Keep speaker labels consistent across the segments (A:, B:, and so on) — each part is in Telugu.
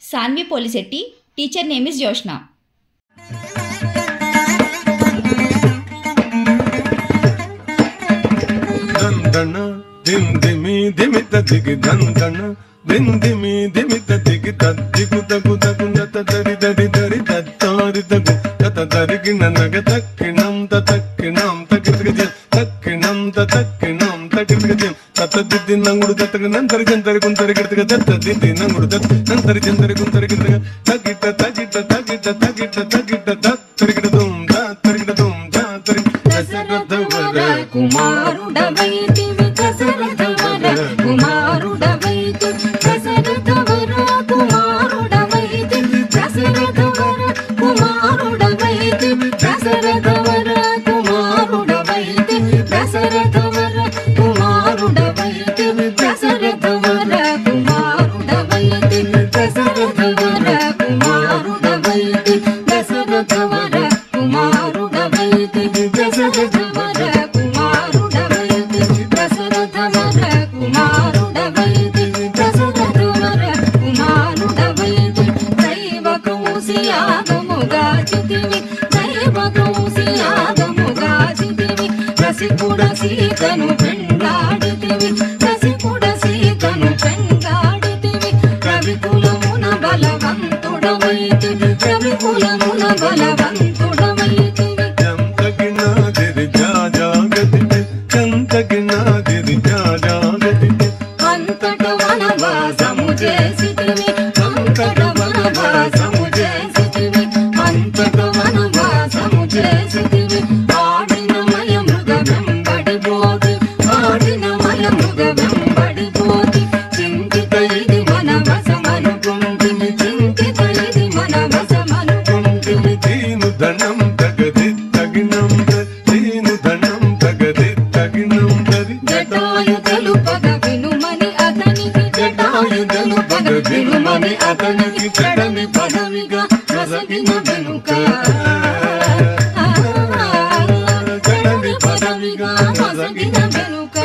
A: Saanvi Polisetty. Teacher name is Joshna.
B: దందన దిందిమి దిమిత దిగి దందన దిందిమి దిమిత దిగి తద్దిగు తగు తగు నత దరి దరి దరి తత్తారి తగు తత దరిగిన నగ తక్కినం తక్కినం తగిరిగ తక్కినం తక్కినం తగిరిగ తత దిద్ది నంగుడు తత్తగ నంతరి జంతరి కుంతరి గిడతగ తత దిద్ది నంగుడు తత్ నంతరి జంతరి కుంతరి గిడతగ తగిట తగిట తగిట తగిట తగిట తత్తరిగిడ దుమ్ తత్తరిగిడ దుమ్ తత్తరి దశరథ వర
C: కుమారుడవైతి దశరథ వర కుమారుడవైతి దశరథ వర కుమారుడవైతి దశరథ వర కుమారుడవైతి దశరథ వర కుమారుడవైతి దశరథ వర కుమారుడవైతి దశరథ వర కుమారుడవైతి దశరథ వర కుమారుడవైతి దశరథ వర కుమారుడవైతి దశరథ వర కుమారుడవైతి దశరథ వర కుమారుడవైతి దశరథ వర కుమారుడవైతి దైవ కౌసి యాగముగాచితివి దైవ కౌసి యాగముగాచితివి రసికుడ సీతను పెండాడితివి రసికుడ సీతను పెండాడితివి కవికులమున బలవంతుడవైతివి కవికులమున బలవంతుడవైతివి అంతట వనవాసము చేసితివి అంతట వనవాసము చేసితివి అంతట వనవాసము చేసితివి ఆడిన మయ మృగ వెంబడిపోతి ఆడిన మయ మృగ వెంబడిపోతి చింతిత ఇది వనవసమనుకుంటివి చింతిత ఇది వనవసమనుకుంటివి
B: దీను ధనం తగది తగినం దీను ధనం తగది తగినం దరి
C: జటాయు తెలుపగ వినుమని అతనికి
B: జటాయు తెలుపగ వినుమని అతనికి
C: చెడని పదవిగా రసగిన వెనుక చెడని పదవిగా రసగిన వెనుక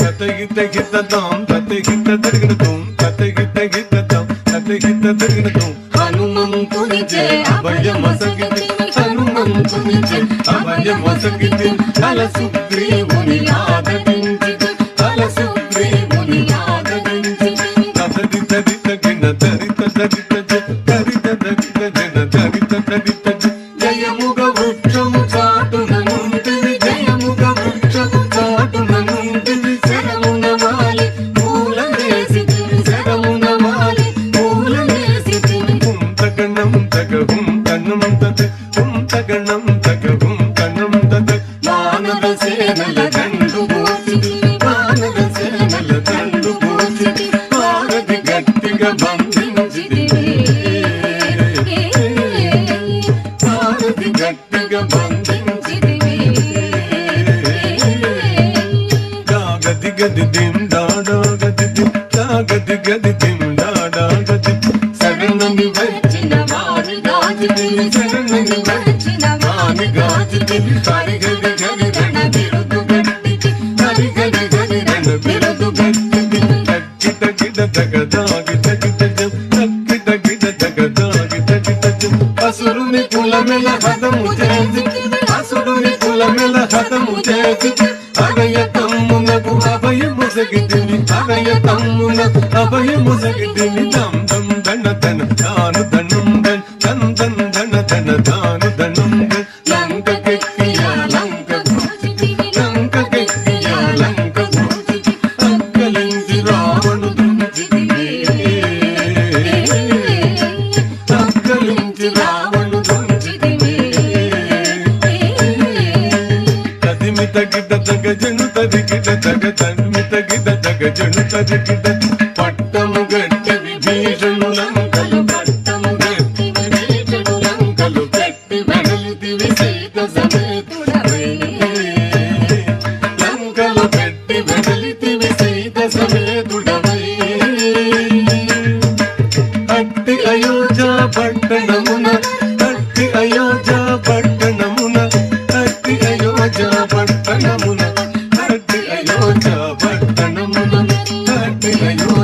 B: తతగిత గితతం తతగిత దరిగినతం తతగిత గితతం తతగిత దరిగినతం
C: హనుమంతునిచే అభయమసగితి హనుమంతునిచే అభయమసగితి అల సుగ్రీవుని ఆదరించితి అల సుగ్రీవుని ఆదరించితి
B: తతదిత దితగిన దరిత దరిత దరిత దరిత జన దరిత దరిత
C: జయముగ వృక్షము చాటున నుంటివి జయముగ వృక్షము చాటున నుంటివి శరమున వాలి పూల వేసితివి శరమున వాలి పూల వేసితివి
B: తగణం తగహుం తన్నం తత తగణం తగహుం తన్నం తత
C: వానర సేనల దండు పోచితివి వానర సేనల దండు పోచితివి వారధి గట్టిగా బంధించితివి వారధి గట్టిగా బంధించితివి
B: గది గది దిం డాడా గది దిం గది గది దిం డాడా గది
C: శరణని వచ్చిన వారి గాచితివి శరణని వచ్చిన వారి గాచితివి హరి గది గది రణ బిరుదు గట్టితి హరి గది గది రణ బిరుదు గట్టితి
B: తగ్గిట గిట తగదాగి తగిట జం తగ్గిట గిట తగదాగి తగిట జం
C: అసురుని కులమెల హతము చేసితివి అసురుని కులమెల హతము చేసితివి అభయ తమ్మునకు అభయము సగితివి అభయ తమ్మునకు అభయము సగితివి
B: దం దం దన దన దాను దనం దన్ దన్ దన్ దన దన దాను దనం దన్
C: లంకకెక్కియా లంక గూచితివి లంకకెక్కియా లంక గూచితివి అక్కలించి రావణు దుంచితివి అక్కలించి రావణు దుంచితివి
B: తదిమిత గిట తగ జను తదిగిట తగ తదిమిత గిట తగ జను తదిగిట పట్టము గట్టి విభీషణు లంకలు
C: పట్టము గట్టి విభీషణు లంకలు పెట్టి వెడలితివి సీత సమేతుడవై
B: లంకలు పెట్టి
C: వెడలితివి సీత సమేతుడవై
B: అట్టి అయోధ్య పట్టణమున అట్టి అయోధ్య పట్టణమున అట్టి అయోధ్య పట్టణమున అట్టి అయోధ్య పట్టణమున అట్టి అయోధ్య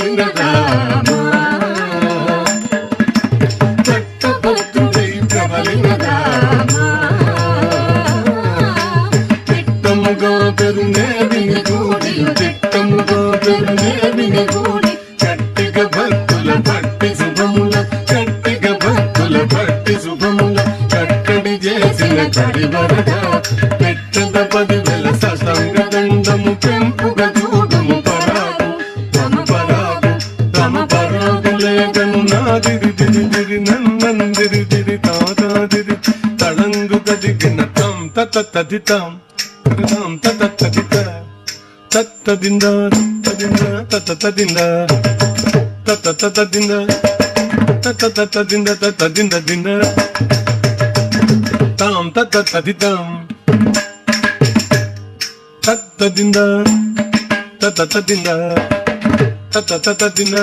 B: ప్రబలిన రామ పట్టభద్రుడై ప్రబలిన రామ తిట్టముగా పెరునేవిని గూడి తిట్టముగా పెరునేవిని గూడి గట్టిగా భక్తుల పట్టి శుభముల గట్టిగా భక్తుల పట్టి శుభముల కట్టడి చేసిన కడివరద పెట్టద 10,000 సతంగ దండము పెంపుగా చూడము పరాగు తమ పరాగు లేఖను నాదిరి దిరి దిరి నన్నందిరి దిరి తాదిరి తళంగు గదిగిన తం తదితాం తదిత తత్తదింద తదింద తత్తదింద తత్తదింద తత్తదింద తత్తదింద దింద తాం తత్తదితాం తత్తదింద తత్తదింద తత్తదింద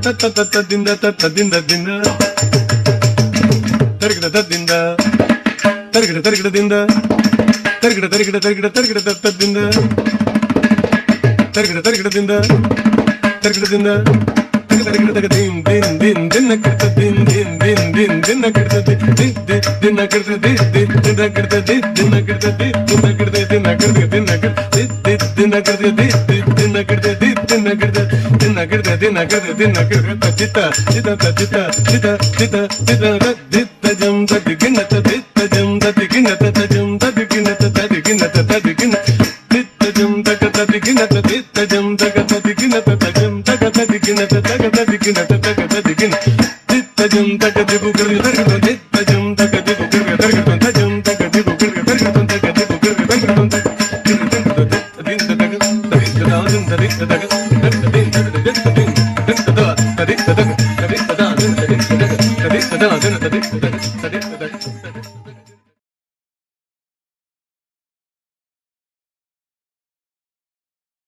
B: తత్తదింద తత్తదింద దింద తరిగిడ తద్దింద తరిగిడ దింద తరిగిడ తత్తదింద తరిగిడ దింద దిన్ దిన్ దిన్ దిన్న కర్త దిన్ దిన్ దిన్ దిన్ దిన్న కర్త దిన్న కర్త దిన్న కర్త దిన్న కర్త దిన్న కర్త దిన్న కర్త దిన్న కర్త దిన్న కర్త దిన్న కర్త దిన్న కర్త దిన్న కర్త దిన్న కర్త దిన్న కర్త చిత చిత చిత చిత చిత చిత దిత్త జం తదిగిన తదిత్త జం తదిగిన తజం తదిగిన తదిగిన తదిగిన దిత్త జం తదిగిన తదిత్త జం తదిగిన తజం తదిగిన తదిగిన తదిగిన దిత్త జం తదిగు కర్త దిత్త జం తదిగు కర్త తజం తదిగు కర్త తదిగు